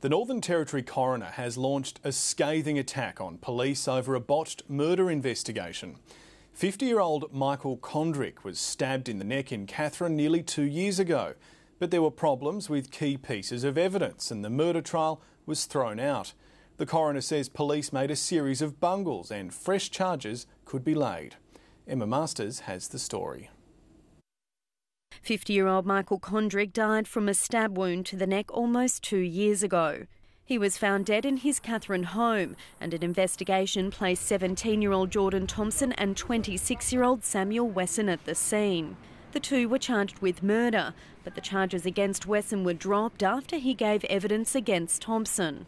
The Northern Territory coroner has launched a scathing attack on police over a botched murder investigation. 50-year-old Michael Condrick was stabbed in the neck in Katherine nearly 2 years ago, but there were problems with key pieces of evidence and the murder trial was thrown out. The coroner says police made a series of bungles and fresh charges could be laid. Emma Masters has the story. 50-year-old Michael Condrick died from a stab wound to the neck almost 2 years ago. He was found dead in his Katherine home, and an investigation placed 17-year-old Jordan Thompson and 26-year-old Samuel Wesson at the scene. The two were charged with murder, but the charges against Wesson were dropped after he gave evidence against Thompson.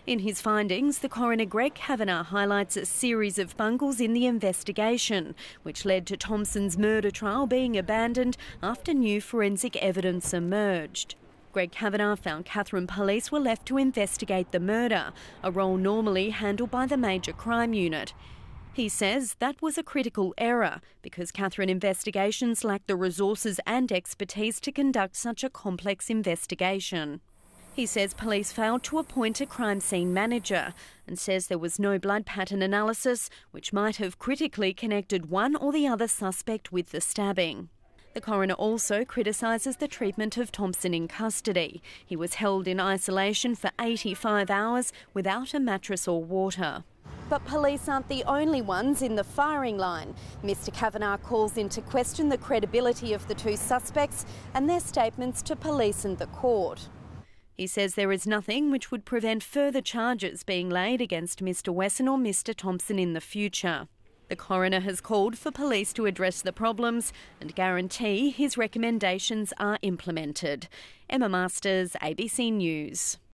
In his findings, the coroner Greg Kavanagh highlights a series of bungles in the investigation, which led to Thompson's murder trial being abandoned after new forensic evidence emerged. Greg Kavanagh found Katherine police were left to investigate the murder, a role normally handled by the Major Crime Unit. He says that was a critical error because Katherine investigations lack the resources and expertise to conduct such a complex investigation. He says police failed to appoint a crime scene manager and says there was no blood pattern analysis, which might have critically connected one or the other suspect with the stabbing. The coroner also criticises the treatment of Thompson in custody. He was held in isolation for 85 hours without a mattress or water. But police aren't the only ones in the firing line. Mr Kavanagh calls into question the credibility of the two suspects and their statements to police and the court. He says there is nothing which would prevent further charges being laid against Mr Wesson or Mr Thompson in the future. The coroner has called for police to address the problems and guarantee his recommendations are implemented. Emma Masters, ABC News.